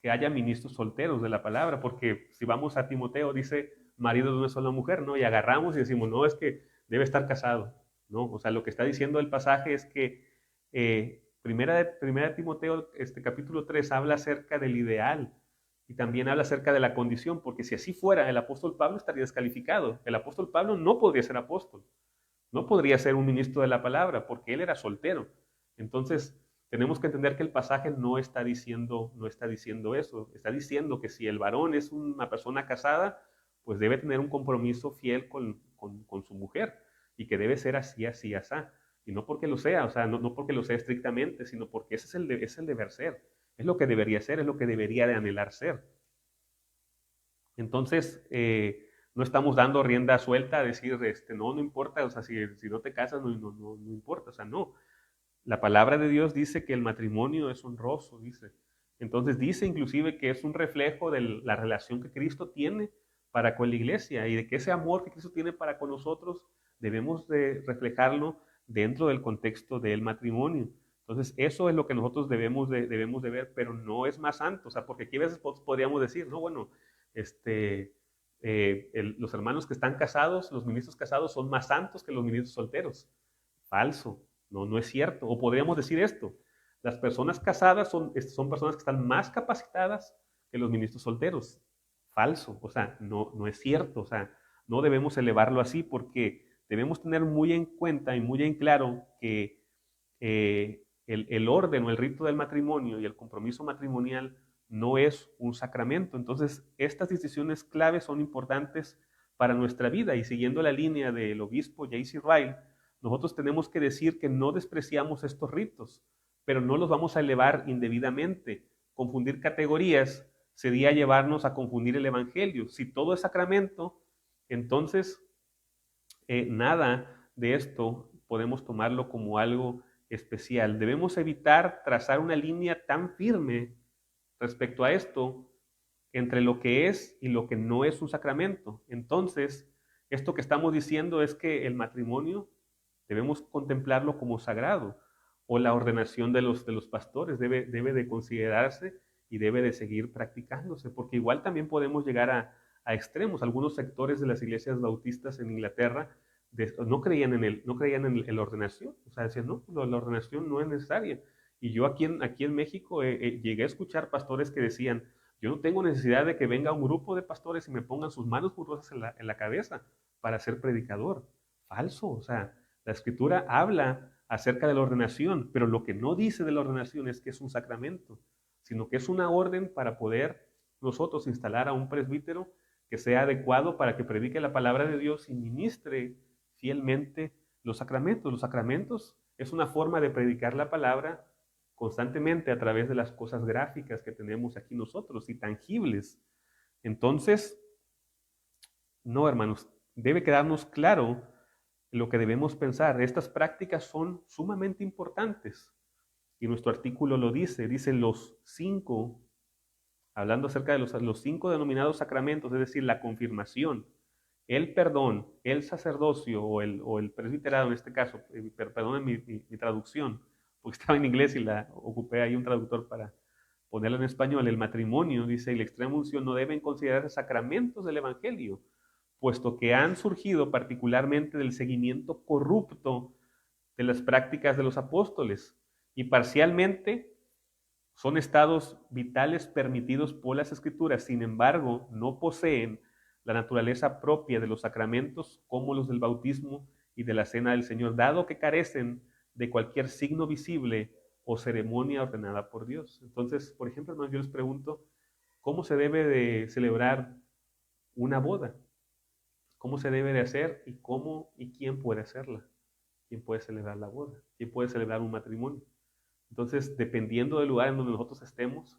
Speaker 1: que haya ministros solteros de la palabra, porque si vamos a Timoteo, dice marido de una sola mujer, ¿no? Y agarramos y decimos, no, es que debe estar casado, ¿no? O sea, lo que está diciendo el pasaje es que primera de Timoteo, capítulo 3, habla acerca del ideal y también habla acerca de la condición, porque si así fuera, el apóstol Pablo estaría descalificado. El apóstol Pablo no podría ser apóstol, no podría ser un ministro de la palabra, porque él era soltero. Entonces, tenemos que entender que el pasaje no está diciendo eso. Está diciendo que si el varón es una persona casada, pues debe tener un compromiso fiel con su mujer, y que debe ser así, así, así. Y no porque lo sea, o sea, no porque lo sea estrictamente, sino porque ese es el deber ser. Es lo que debería ser, es lo que debería de anhelar ser. Entonces, no estamos dando rienda suelta a decir, no importa, o sea, si no te casas, no importa, o sea, no. La palabra de Dios dice que el matrimonio es honroso, dice. Entonces dice inclusive que es un reflejo de la relación que Cristo tiene para con la iglesia, y de que ese amor que Cristo tiene para con nosotros debemos de reflejarlo dentro del contexto del matrimonio. Entonces eso es lo que nosotros debemos de ver, pero no es más santo. O sea, porque aquí a veces podríamos decir, no, bueno, los hermanos que están casados, los ministros casados son más santos que los ministros solteros. Falso. No es cierto. O podríamos decir esto: las personas casadas son personas que están más capacitadas que los ministros solteros. Falso. O sea, no es cierto. O sea, no debemos elevarlo así porque debemos tener muy en cuenta y muy en claro que el orden o el rito del matrimonio y el compromiso matrimonial no es un sacramento. Entonces, estas decisiones claves son importantes para nuestra vida y siguiendo la línea del obispo J.C. Ryle, nosotros tenemos que decir que no despreciamos estos ritos, pero no los vamos a elevar indebidamente. Confundir categorías sería llevarnos a confundir el evangelio. Si todo es sacramento, entonces nada de esto podemos tomarlo como algo especial. Debemos evitar trazar una línea tan firme respecto a esto entre lo que es y lo que no es un sacramento. Entonces, esto que estamos diciendo es que el matrimonio debemos contemplarlo como sagrado, o la ordenación de los pastores debe de considerarse y debe de seguir practicándose, porque igual también podemos llegar a extremos. Algunos sectores de las iglesias bautistas en Inglaterra no creían en la ordenación, o sea, decían, no, la ordenación no es necesaria. Y yo aquí en México llegué a escuchar pastores que decían, yo no tengo necesidad de que venga un grupo de pastores y me pongan sus manos pudorosas en la cabeza para ser predicador. Falso, o sea, la escritura habla acerca de la ordenación, pero lo que no dice de la ordenación es que es un sacramento, sino que es una orden para poder nosotros instalar a un presbítero que sea adecuado para que predique la palabra de Dios y ministre fielmente los sacramentos. Los sacramentos es una forma de predicar la palabra constantemente a través de las cosas gráficas que tenemos aquí nosotros y tangibles. Entonces, no, hermanos, debe quedarnos claro lo que debemos pensar. Estas prácticas son sumamente importantes y nuestro artículo lo dice los 5, hablando acerca de los 5 denominados sacramentos, es decir, la confirmación, el perdón, el sacerdocio o el presbiterado en este caso, perdón mi traducción, porque estaba en inglés y la ocupé ahí un traductor para ponerlo en español. El matrimonio, dice, y la extrema unción no deben considerarse sacramentos del evangelio, puesto que han surgido particularmente del seguimiento corrupto de las prácticas de los apóstoles y parcialmente son estados vitales permitidos por las escrituras. Sin embargo, no poseen la naturaleza propia de los sacramentos como los del bautismo y de la cena del Señor, dado que carecen de cualquier signo visible o ceremonia ordenada por Dios. Entonces, por ejemplo, hermanos, yo les pregunto, ¿cómo se debe de celebrar una boda? ¿Cómo se debe de hacer y cómo y quién puede hacerla? ¿Quién puede celebrar la boda? ¿Quién puede celebrar un matrimonio? Entonces, dependiendo del lugar en donde nosotros estemos,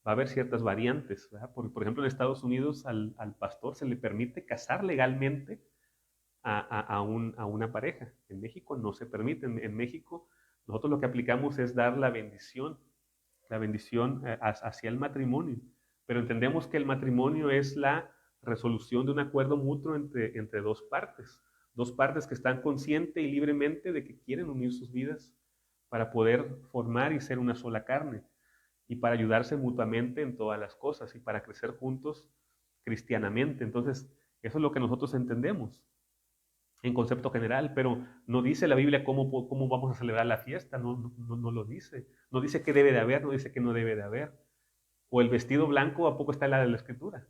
Speaker 1: va a haber ciertas variantes, ¿verdad? Por ejemplo, en Estados Unidos al pastor se le permite casar legalmente a una pareja. En México no se permite. En México nosotros lo que aplicamos es dar la bendición hacia el matrimonio. Pero entendemos que el matrimonio es la resolución de un acuerdo mutuo entre dos partes que están consciente y libremente de que quieren unir sus vidas para poder formar y ser una sola carne y para ayudarse mutuamente en todas las cosas y para crecer juntos cristianamente. Entonces, eso es lo que nosotros entendemos en concepto general, pero no dice la Biblia cómo vamos a celebrar la fiesta, no lo dice. No dice qué debe de haber, no dice qué no debe de haber. O el vestido blanco, ¿a poco está en la de la escritura?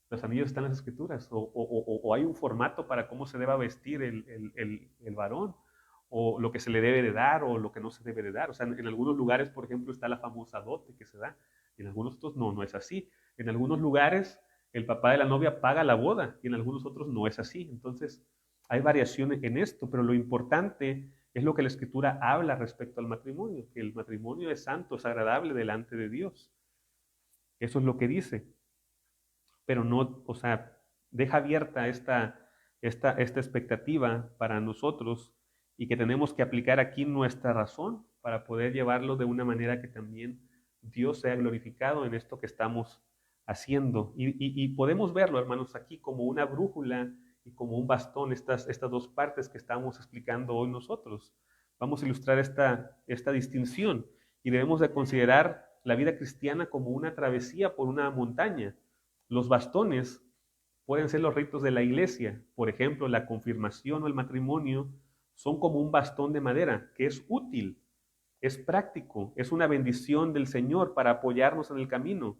Speaker 1: Los anillos están en las escrituras. O hay un formato para cómo se deba vestir el varón, o lo que se le debe de dar, o lo que no se debe de dar. O sea, en algunos lugares, por ejemplo, está la famosa dote que se da. En algunos otros no es así. En algunos lugares, el papá de la novia paga la boda, y en algunos otros no es así. Entonces, hay variaciones en esto, pero lo importante es lo que la Escritura habla respecto al matrimonio, que el matrimonio es santo, es agradable delante de Dios. Eso es lo que dice. Pero no, o sea, deja abierta esta expectativa para nosotros y que tenemos que aplicar aquí nuestra razón para poder llevarlo de una manera que también Dios sea glorificado en esto que estamos haciendo. Y podemos verlo, hermanos, aquí como una brújula y como un bastón, estas dos partes que estamos explicando hoy nosotros. Vamos a ilustrar esta distinción y debemos de considerar la vida cristiana como una travesía por una montaña. Los bastones pueden ser los ritos de la iglesia. Por ejemplo, la confirmación o el matrimonio son como un bastón de madera que es útil, es práctico, es una bendición del Señor para apoyarnos en el camino.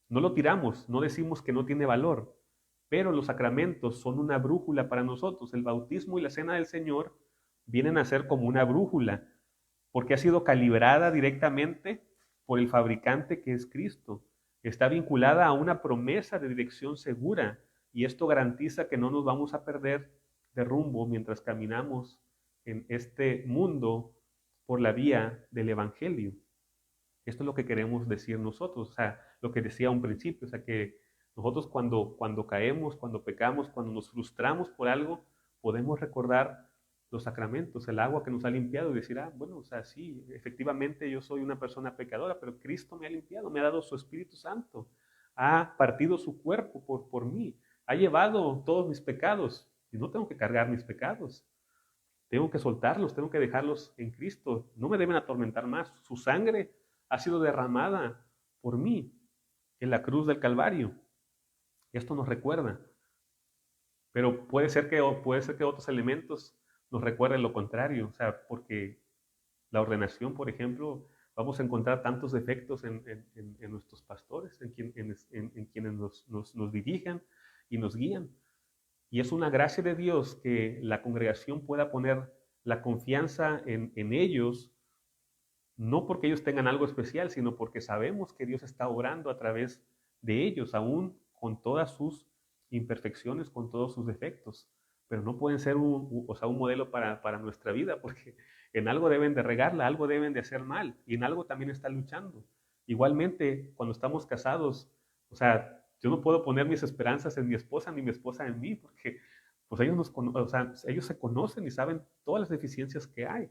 Speaker 1: No lo tiramos, no decimos que no tiene valor, pero los sacramentos son una brújula para nosotros. El bautismo y la cena del Señor vienen a ser como una brújula, porque ha sido calibrada directamente por el fabricante que es Cristo. Está vinculada a una promesa de dirección segura, y esto garantiza que no nos vamos a perder de rumbo mientras caminamos en este mundo por la vía del Evangelio. Esto es lo que queremos decir nosotros, o sea, lo que decía a un principio, o sea, que nosotros cuando caemos, cuando pecamos, cuando nos frustramos por algo, podemos recordar los sacramentos, el agua que nos ha limpiado y decir, bueno, o sea, sí, efectivamente yo soy una persona pecadora, pero Cristo me ha limpiado, me ha dado su Espíritu Santo, ha partido su cuerpo por mí, ha llevado todos mis pecados y no tengo que cargar mis pecados. Tengo que soltarlos, tengo que dejarlos en Cristo. No me deben atormentar más. Su sangre ha sido derramada por mí en la cruz del Calvario. Esto nos recuerda. Pero puede ser que otros elementos nos recuerden lo contrario. O sea, porque la ordenación, por ejemplo, vamos a encontrar tantos defectos en nuestros pastores, en quienes nos dirigen y nos guían. Y es una gracia de Dios que la congregación pueda poner la confianza en ellos, no porque ellos tengan algo especial, sino porque sabemos que Dios está obrando a través de ellos, aún con todas sus imperfecciones, con todos sus defectos. Pero no pueden ser un modelo para nuestra vida, porque en algo deben de regarla, algo deben de hacer mal, y en algo también están luchando. Igualmente, cuando estamos casados, o sea, yo no puedo poner mis esperanzas en mi esposa ni mi esposa en mí, porque pues ellos se conocen y saben todas las deficiencias que hay.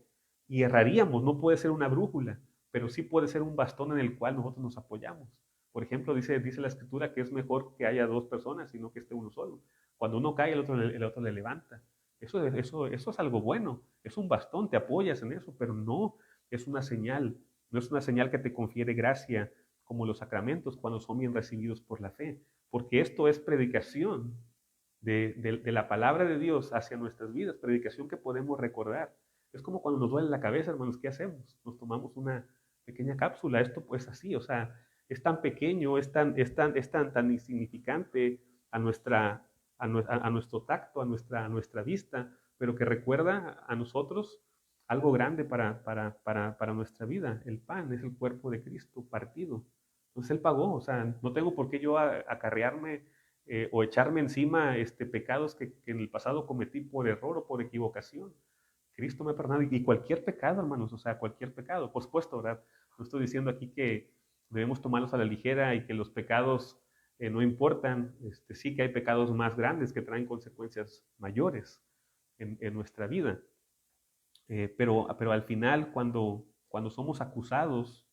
Speaker 1: Y erraríamos, no puede ser una brújula, pero sí puede ser un bastón en el cual nosotros nos apoyamos. Por ejemplo, dice la Escritura que es mejor que haya dos personas, sino que esté uno solo. Cuando uno cae, el otro le levanta. Eso es algo bueno, es un bastón, te apoyas en eso, pero no es una señal, no es una señal que te confiere gracia como los sacramentos cuando son bien recibidos por la fe, porque esto es predicación de la palabra de Dios hacia nuestras vidas, predicación que podemos recordar. Es como cuando nos duele la cabeza, hermanos, ¿qué hacemos? Nos tomamos una pequeña cápsula, esto pues así, o sea, es tan pequeño, es tan insignificante a, a nuestro tacto, a nuestra vista, pero que recuerda a nosotros algo grande para nuestra vida. El pan es el cuerpo de Cristo partido. Entonces Él pagó, o sea, no tengo por qué yo acarrearme o echarme encima pecados que en el pasado cometí por error o por equivocación. Cristo me ha perdonado y cualquier pecado, hermanos, o sea, cualquier pecado. Por supuesto, ¿verdad? No estoy diciendo aquí que debemos tomarlos a la ligera y que los pecados no importan. Sí que hay pecados más grandes que traen consecuencias mayores en nuestra vida. Pero al final, cuando somos acusados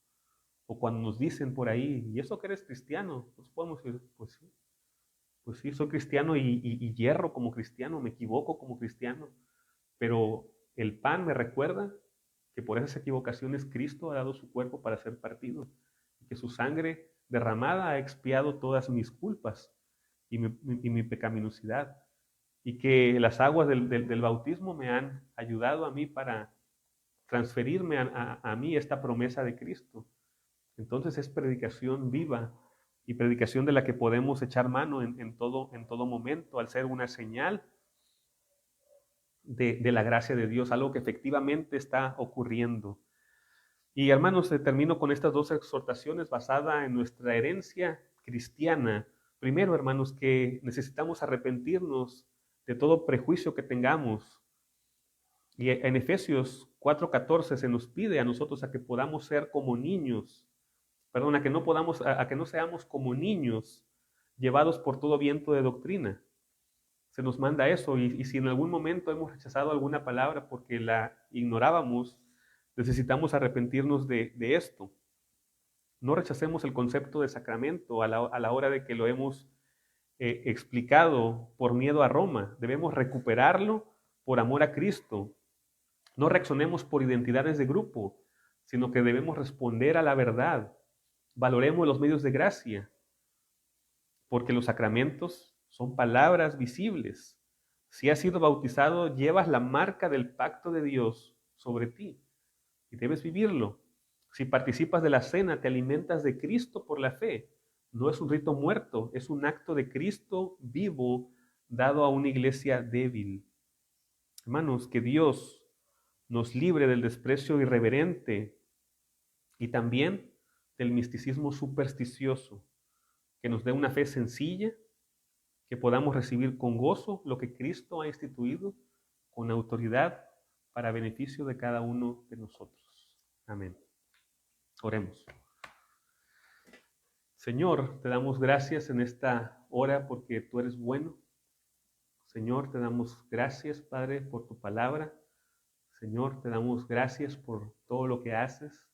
Speaker 1: o cuando nos dicen por ahí, ¿y eso que eres cristiano? Pues podemos decir, pues sí, soy cristiano y hierro como cristiano, me equivoco como cristiano, pero el pan me recuerda que por esas equivocaciones Cristo ha dado su cuerpo para ser partido, y que su sangre derramada ha expiado todas mis culpas y mi pecaminosidad, y que las aguas del bautismo me han ayudado a mí para transferirme a mí esta promesa de Cristo. Entonces es predicación viva y predicación de la que podemos echar mano en todo momento, al ser una señal de la gracia de Dios, algo que efectivamente está ocurriendo. Y hermanos, termino con estas dos exhortaciones basadas en nuestra herencia cristiana. Primero, hermanos, que necesitamos arrepentirnos de todo prejuicio que tengamos. Y en Efesios 4:14 se nos pide a nosotros a que podamos ser como niños, perdón, a que no seamos como niños llevados por todo viento de doctrina. Se nos manda eso, y si en algún momento hemos rechazado alguna palabra porque la ignorábamos, necesitamos arrepentirnos de esto. No rechacemos el concepto de sacramento a la hora de que lo hemos explicado por miedo a Roma. Debemos recuperarlo por amor a Cristo. No reaccionemos por identidades de grupo, sino que debemos responder a la verdad. Valoremos los medios de gracia, porque los sacramentos son palabras visibles. Si has sido bautizado, llevas la marca del pacto de Dios sobre ti y debes vivirlo. Si participas de la cena, te alimentas de Cristo por la fe. No es un rito muerto, es un acto de Cristo vivo dado a una iglesia débil. Hermanos, que Dios nos libre del desprecio irreverente y también del misticismo supersticioso, que nos dé una fe sencilla, que podamos recibir con gozo lo que Cristo ha instituido con autoridad para beneficio de cada uno de nosotros. Amén. Oremos. Señor, te damos gracias en esta hora porque tú eres bueno. Señor, te damos gracias, Padre, por tu palabra. Señor, te damos gracias por todo lo que haces.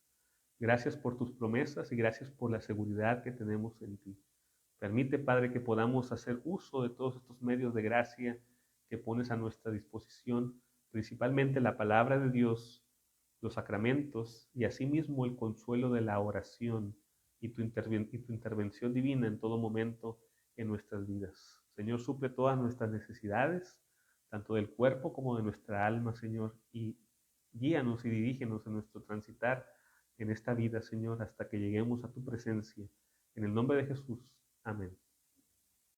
Speaker 1: Gracias por tus promesas y gracias por la seguridad que tenemos en ti. Permite, Padre, que podamos hacer uso de todos estos medios de gracia que pones a nuestra disposición, principalmente la palabra de Dios, los sacramentos y asimismo el consuelo de la oración y tu intervención divina en todo momento en nuestras vidas. Señor, suple todas nuestras necesidades, tanto del cuerpo como de nuestra alma, Señor, y guíanos y dirígenos en nuestro transitar en esta vida, Señor, hasta que lleguemos a tu presencia. En el nombre de Jesús. Amén.